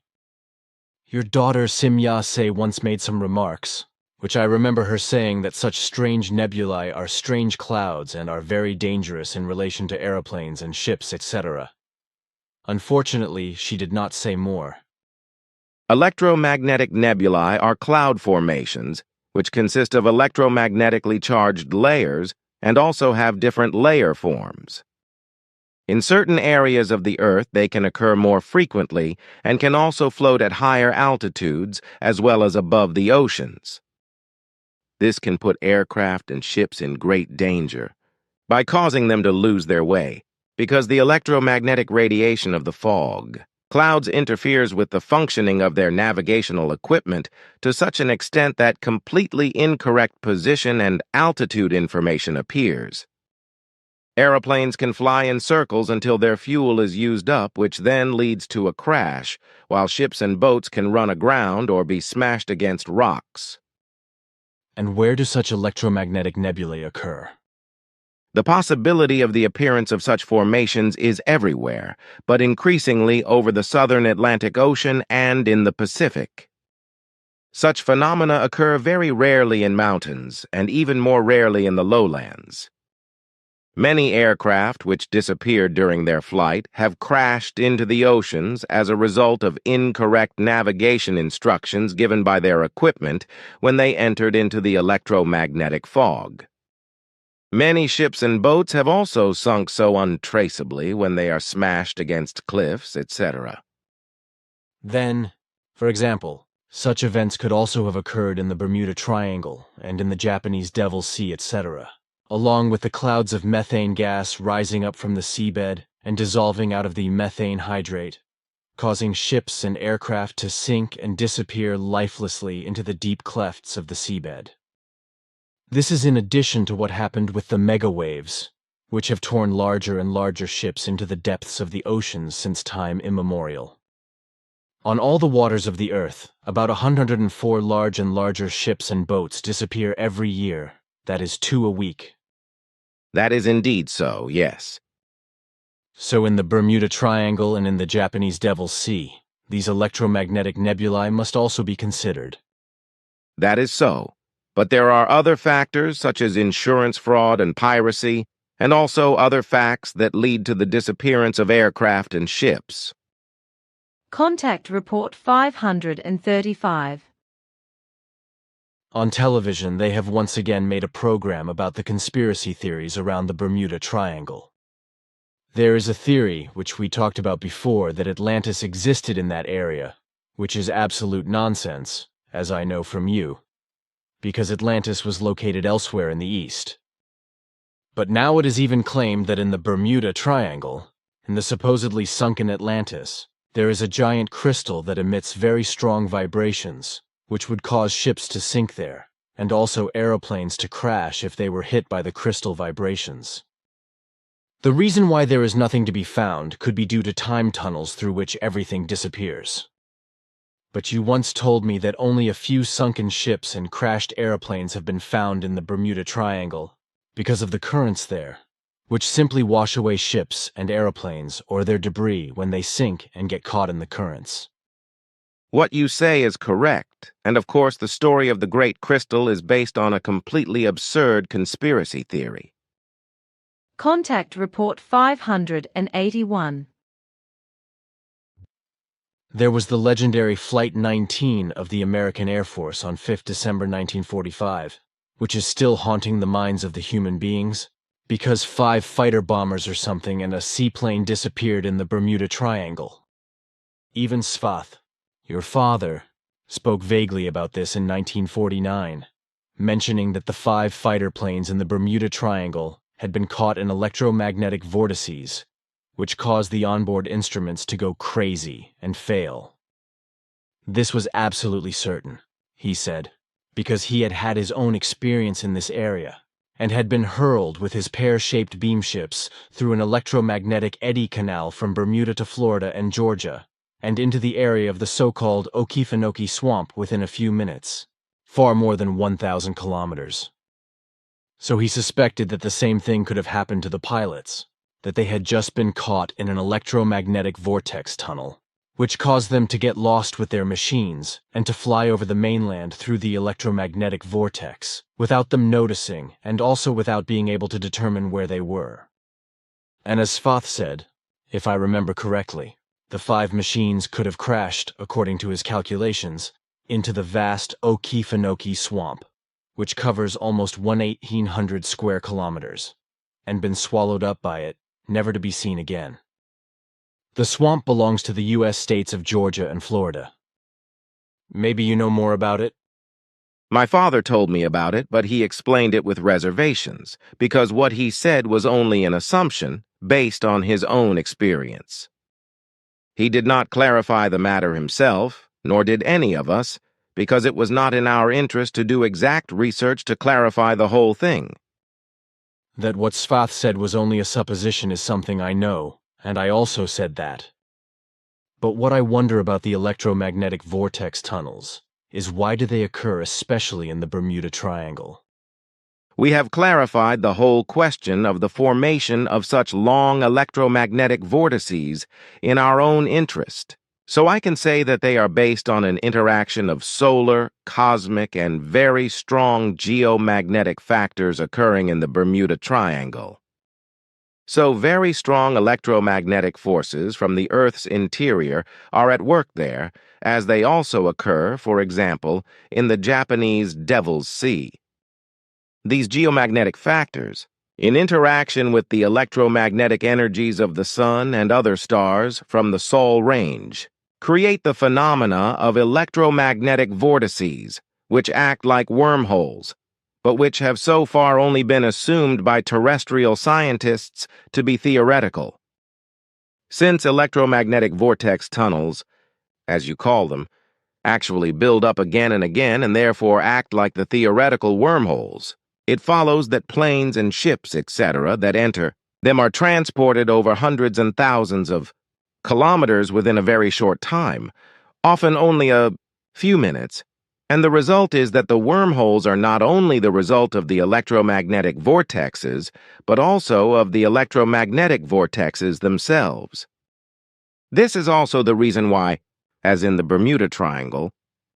Your daughter Simya-se once made some remarks, which I remember her saying that such strange nebulae are strange clouds and are very dangerous in relation to aeroplanes and ships, etc. Unfortunately, she did not say more. Electromagnetic nebulae are cloud formations, which consist of electromagnetically charged layers and also have different layer forms. In certain areas of the Earth, they can occur more frequently and can also float at higher altitudes as well as above the oceans. This can put aircraft and ships in great danger by causing them to lose their way, because the electromagnetic radiation of the fog clouds interferes with the functioning of their navigational equipment to such an extent that completely incorrect position and altitude information appears. Aeroplanes can fly in circles until their fuel is used up, which then leads to a crash, while ships and boats can run aground or be smashed against rocks. And where do such electromagnetic nebulae occur? The possibility of the appearance of such formations is everywhere, but increasingly over the southern Atlantic Ocean and in the Pacific. Such phenomena occur very rarely in mountains, and even more rarely in the lowlands. Many aircraft which disappeared during their flight have crashed into the oceans as a result of incorrect navigation instructions given by their equipment when they entered into the electromagnetic fog. Many ships and boats have also sunk so untraceably when they are smashed against cliffs, etc. Then, for example, such events could also have occurred in the Bermuda Triangle and in the Japanese Devil's Sea, etc., along with the clouds of methane gas rising up from the seabed and dissolving out of the methane hydrate, causing ships and aircraft to sink and disappear lifelessly into the deep clefts of the seabed. This is in addition to what happened with the megawaves, which have torn larger and larger ships into the depths of the oceans since time immemorial. On all the waters of the Earth, about 104 large and larger ships and boats disappear every year, that is 2 a week. That is indeed so, yes. So in the Bermuda Triangle and in the Japanese Devil's Sea, these electromagnetic nebulae must also be considered. That is so. But there are other factors such as insurance fraud and piracy, and also other facts that lead to the disappearance of aircraft and ships. Contact Report 535. On television, they have once again made a program about the conspiracy theories around the Bermuda Triangle. There is a theory, which we talked about before, that Atlantis existed in that area, which is absolute nonsense, as I know from you, because Atlantis was located elsewhere in the east. But now it is even claimed that in the Bermuda Triangle, in the supposedly sunken Atlantis, there is a giant crystal that emits very strong vibrations, which would cause ships to sink there, and also aeroplanes to crash if they were hit by the crystal vibrations. The reason why there is nothing to be found could be due to time tunnels through which everything disappears. But you once told me that only a few sunken ships and crashed airplanes have been found in the Bermuda Triangle because of the currents there, which simply wash away ships and airplanes or their debris when they sink and get caught in the currents. What you say is correct, and of course the story of the Great Crystal is based on a completely absurd conspiracy theory. Contact Report 581. There was the legendary Flight 19 of the American Air Force on 5th December 1945, which is still haunting the minds of the human beings, because 5 fighter bombers or something and a seaplane disappeared in the Bermuda Triangle. Even Svath, your father, spoke vaguely about this in 1949, mentioning that the 5 fighter planes in the Bermuda Triangle had been caught in electromagnetic vortices, which caused the onboard instruments to go crazy and fail. This was absolutely certain, he said, because he had had his own experience in this area, and had been hurled with his pear-shaped beam ships through an electromagnetic eddy canal from Bermuda to Florida and Georgia, and into the area of the so-called Okefenokee Swamp within a few minutes, far more than 1,000 kilometers. So he suspected that the same thing could have happened to the pilots, that they had just been caught in an electromagnetic vortex tunnel, which caused them to get lost with their machines and to fly over the mainland through the electromagnetic vortex, without them noticing and also without being able to determine where they were. And as Svath said, if I remember correctly, the 5 machines could have crashed, according to his calculations, into the vast Okefenokee Swamp, which covers almost 1,800 square kilometers, and been swallowed up by it, never to be seen again. The swamp belongs to the U.S. states of Georgia and Florida. Maybe you know more about it? My father told me about it, but he explained it with reservations, because what he said was only an assumption based on his own experience. He did not clarify the matter himself, nor did any of us, because it was not in our interest to do exact research to clarify the whole thing. That what Svath said was only a supposition is something I know, and I also said that. But what I wonder about the electromagnetic vortex tunnels is why do they occur especially in the Bermuda Triangle? We have clarified the whole question of the formation of such long electromagnetic vortices in our own interest, so I can say that they are based on an interaction of solar, cosmic, and very strong geomagnetic factors occurring in the Bermuda Triangle. So very strong electromagnetic forces from the Earth's interior are at work there, as they also occur, for example, in the Japanese Devil's Sea. These geomagnetic factors, in interaction with the electromagnetic energies of the Sun and other stars from the Sol range, create the phenomena of electromagnetic vortices, which act like wormholes, but which have so far only been assumed by terrestrial scientists to be theoretical. Since electromagnetic vortex tunnels, as you call them, actually build up again and again and therefore act like the theoretical wormholes, it follows that planes and ships, etc., that enter them are transported over hundreds and thousands of kilometers within a very short time, often only a few minutes, and the result is that the wormholes are not only the result of the electromagnetic vortexes, but also of the electromagnetic vortexes themselves. This is also the reason why, as in the Bermuda Triangle,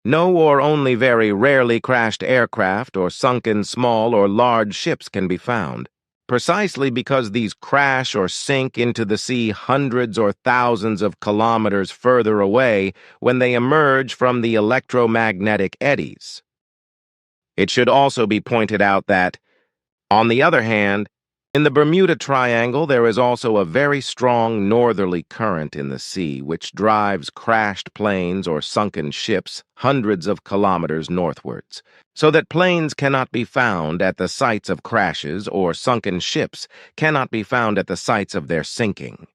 no or only very rarely crashed aircraft or sunken small or large ships can be found, precisely because these crash or sink into the sea hundreds or thousands of kilometers further away when they emerge from the electromagnetic eddies. It should also be pointed out that, on the other hand, in the Bermuda Triangle there is also a very strong northerly current in the sea which drives crashed planes or sunken ships hundreds of kilometers northwards, so that planes cannot be found at the sites of crashes or sunken ships cannot be found at the sites of their sinking.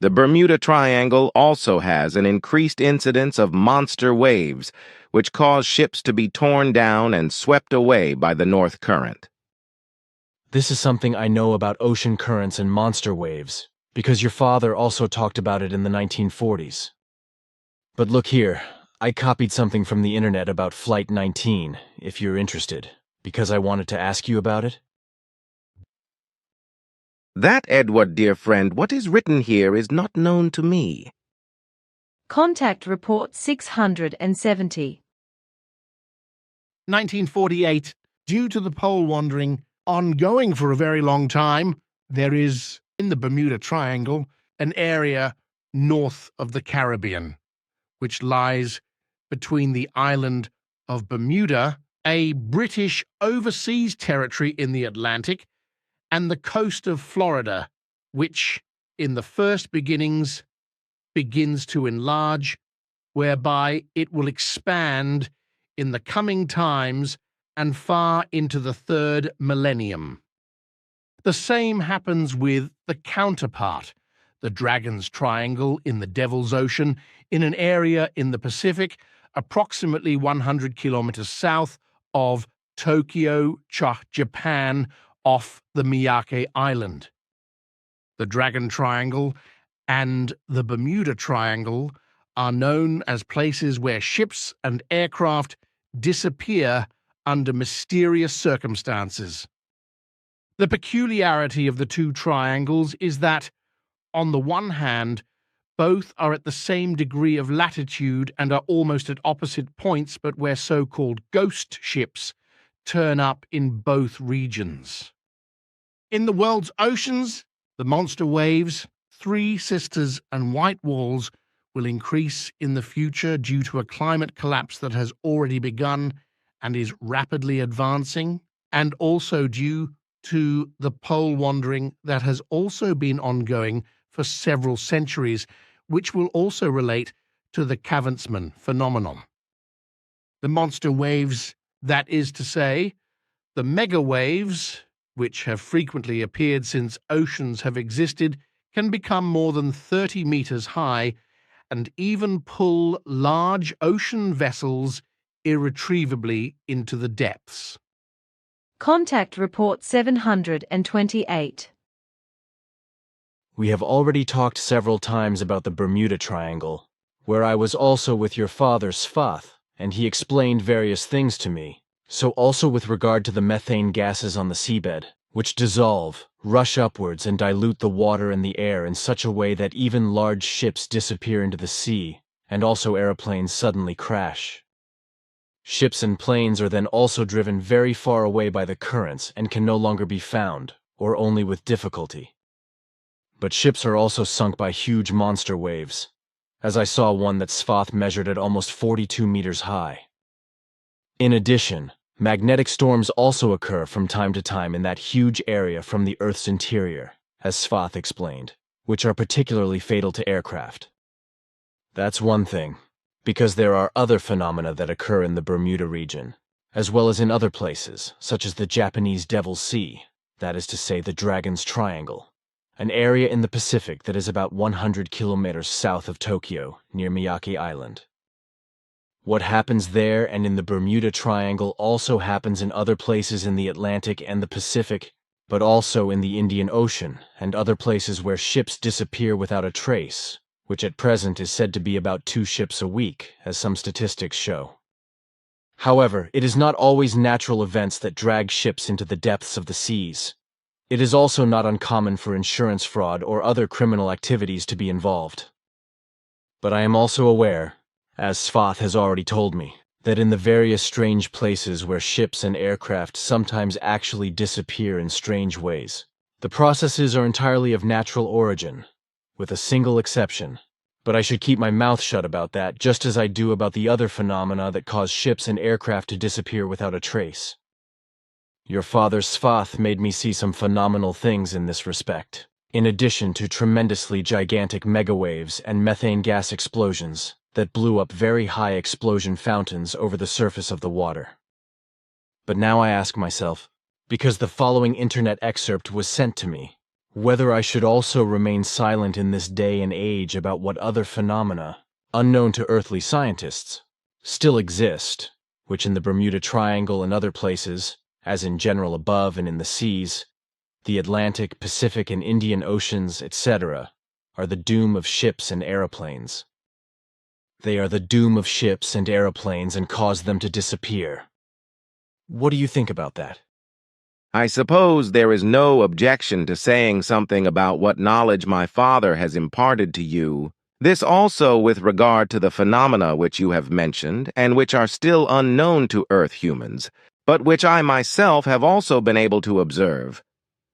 The Bermuda Triangle also has an increased incidence of monster waves which cause ships to be torn down and swept away by the north current. This is something I know about ocean currents and monster waves, because your father also talked about it in the 1940s. But look here, I copied something from the internet about Flight 19, if you're interested, because I wanted to ask you about it. That, Edward, dear friend, what is written here is not known to me. Contact Report 670. 1948. Due to the pole wandering ongoing for a very long time, there is, in the Bermuda Triangle, an area north of the Caribbean, which lies between the island of Bermuda, a British overseas territory in the Atlantic, and the coast of Florida, which, in the first beginnings, begins to enlarge, whereby it will expand in the coming times and far into the third millennium. The same happens with the counterpart, the Dragon's Triangle in the Devil's Ocean, in an area in the Pacific, approximately 100 kilometers south of Tokyo, Japan, off the Miyake Island. The Dragon Triangle and the Bermuda Triangle are known as places where ships and aircraft disappear under mysterious circumstances. The peculiarity of the two triangles is that, on the one hand, both are at the same degree of latitude and are almost at opposite points, but where so-called ghost ships turn up in both regions. In the world's oceans, the monster waves, Three Sisters and White Walls will increase in the future due to a climate collapse that has already begun and is rapidly advancing, and also due to the pole wandering that has also been ongoing for several centuries, which will also relate to the Cavantsman phenomenon. The monster waves, that is to say, the mega waves, which have frequently appeared since oceans have existed, can become more than 30 meters high and even pull large ocean vessels irretrievably into the depths. Contact Report 728. We have already talked several times about the Bermuda Triangle, where I was also with your father Sfath, and he explained various things to me. So also with regard to the methane gases on the seabed, which dissolve, rush upwards, and dilute the water and the air in such a way that even large ships disappear into the sea, and also aeroplanes suddenly crash. Ships and planes are then also driven very far away by the currents and can no longer be found, or only with difficulty. But ships are also sunk by huge monster waves, as I saw one that Sfath measured at almost 42 meters high. In addition, magnetic storms also occur from time to time in that huge area from the Earth's interior, as Sfath explained, which are particularly fatal to aircraft. That's one thing, because there are other phenomena that occur in the Bermuda region, as well as in other places, such as the Japanese Devil's Sea, that is to say the Dragon's Triangle, an area in the Pacific that is about 100 kilometers south of Tokyo, near Miyake Island. What happens there and in the Bermuda Triangle also happens in other places in the Atlantic and the Pacific, but also in the Indian Ocean and other places where ships disappear without a trace, which at present is said to be about 2 ships a week, as some statistics show. However, it is not always natural events that drag ships into the depths of the seas. It is also not uncommon for insurance fraud or other criminal activities to be involved. But I am also aware, as Sfath has already told me, that in the various strange places where ships and aircraft sometimes actually disappear in strange ways, the processes are entirely of natural origin, with a single exception. But I should keep my mouth shut about that, just as I do about the other phenomena that cause ships and aircraft to disappear without a trace. Your father Sfath made me see some phenomenal things in this respect, in addition to tremendously gigantic megawaves and methane gas explosions that blew up very high explosion fountains over the surface of the water. But now I ask myself, because the following internet excerpt was sent to me, whether I should also remain silent in this day and age about what other phenomena, unknown to earthly scientists, still exist, which in the Bermuda Triangle and other places, as in general above and in the seas, the Atlantic, Pacific, and Indian Oceans, etc., are the doom of ships and aeroplanes. They are the doom of ships and aeroplanes and cause them to disappear. What do you think about that? I suppose there is no objection to saying something about what knowledge my father has imparted to you. This also with regard to the phenomena which you have mentioned, and which are still unknown to Earth humans, but which I myself have also been able to observe.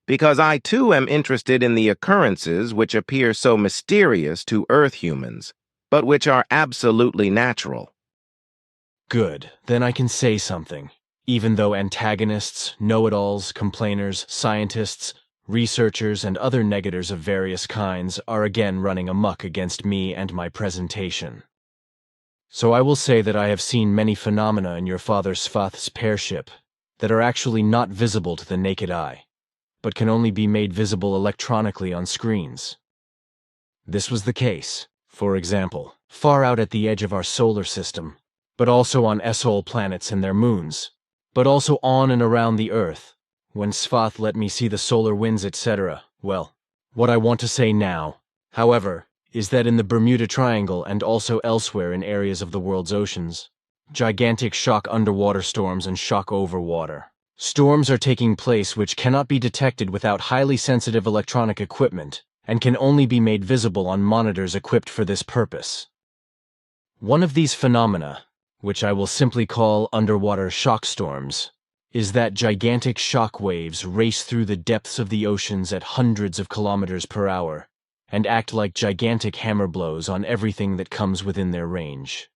because I too am interested in the occurrences which appear so mysterious to Earth humans, but which are absolutely natural. Good, then I can say something. Even though antagonists, know-it-alls, complainers, scientists, researchers, and other negators of various kinds are again running amok against me and my presentation. So I will say that I have seen many phenomena in your father Svath's pearship that are actually not visible to the naked eye, but can only be made visible electronically on screens. This was the case, for example, far out at the edge of our solar system, but also on SOL planets and their moons, but also on and around the Earth, when Svath let me see the solar winds, etc. Well, what I want to say now, however, is that in the Bermuda Triangle and also elsewhere in areas of the world's oceans, gigantic shock underwater storms and shock over water storms are taking place which cannot be detected without highly sensitive electronic equipment and can only be made visible on monitors equipped for this purpose. One of these phenomena, which I will simply call underwater shock storms, is that gigantic shock waves race through the depths of the oceans at hundreds of kilometers per hour and act like gigantic hammer blows on everything that comes within their range.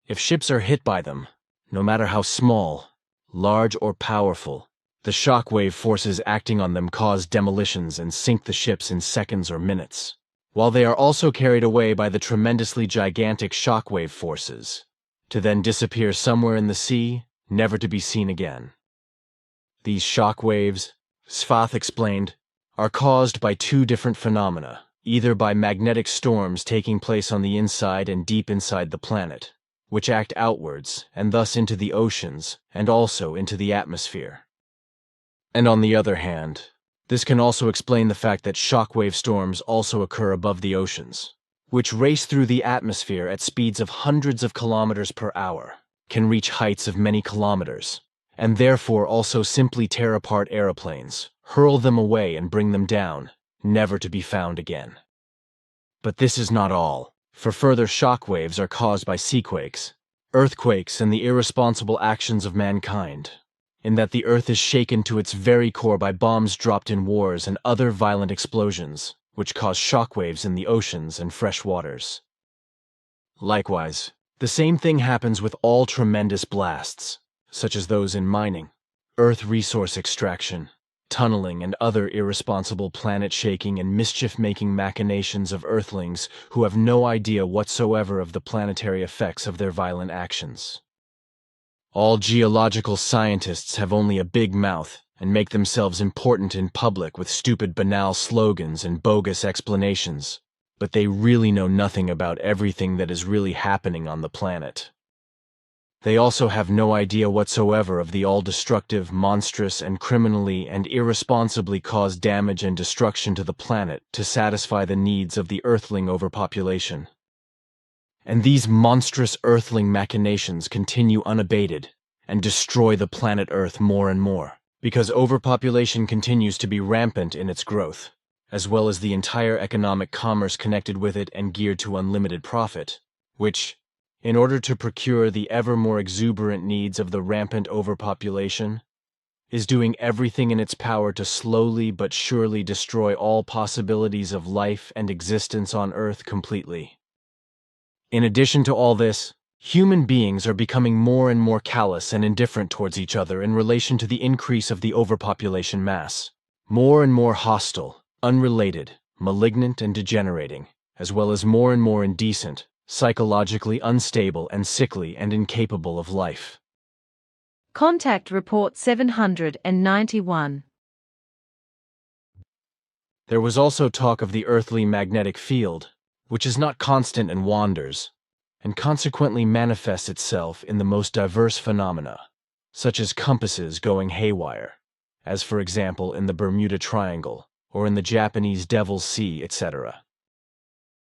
If ships are hit by them, no matter how small, large or powerful, the shockwave forces acting on them cause demolitions and sink the ships in seconds or minutes, while they are also carried away by the tremendously gigantic shockwave forces, to then disappear somewhere in the sea, never to be seen again. These shockwaves, Svath explained, are caused by two different phenomena, either by magnetic storms taking place on the inside and deep inside the planet, which act outwards and thus into the oceans and also into the atmosphere. And on the other hand, this can also explain the fact that shockwave storms also occur above the oceans, which race through the atmosphere at speeds of hundreds of kilometers per hour, can reach heights of many kilometers, and therefore also simply tear apart aeroplanes, hurl them away and bring them down, never to be found again. But this is not all, for further shockwaves are caused by seaquakes, earthquakes, and the irresponsible actions of mankind, in that the earth is shaken to its very core by bombs dropped in wars and other violent explosions, which cause shockwaves in the oceans and fresh waters. Likewise, the same thing happens with all tremendous blasts, such as those in mining, earth resource extraction, tunneling, and other irresponsible planet-shaking and mischief-making machinations of earthlings who have no idea whatsoever of the planetary effects of their violent actions. All geological scientists have only a big mouth and make themselves important in public with stupid banal slogans and bogus explanations, but they really know nothing about everything that is really happening on the planet. They also have no idea whatsoever of the all-destructive, monstrous, and criminally and irresponsibly caused damage and destruction to the planet to satisfy the needs of the Earthling overpopulation. And these monstrous Earthling machinations continue unabated and destroy the planet Earth more and more, because overpopulation continues to be rampant in its growth, as well as the entire economic commerce connected with it and geared to unlimited profit, which, in order to procure the ever more exuberant needs of the rampant overpopulation, is doing everything in its power to slowly but surely destroy all possibilities of life and existence on Earth completely. In addition to all this, human beings are becoming more and more callous and indifferent towards each other in relation to the increase of the overpopulation mass, more and more hostile, unrelated, malignant, and degenerating, as well as more and more indecent, psychologically unstable and sickly and incapable of life. Contact Report 791. There was also talk of the earthly magnetic field, which is not constant and wanders, and consequently manifests itself in the most diverse phenomena, such as compasses going haywire, as for example in the Bermuda Triangle, or in the Japanese Devil's Sea, etc.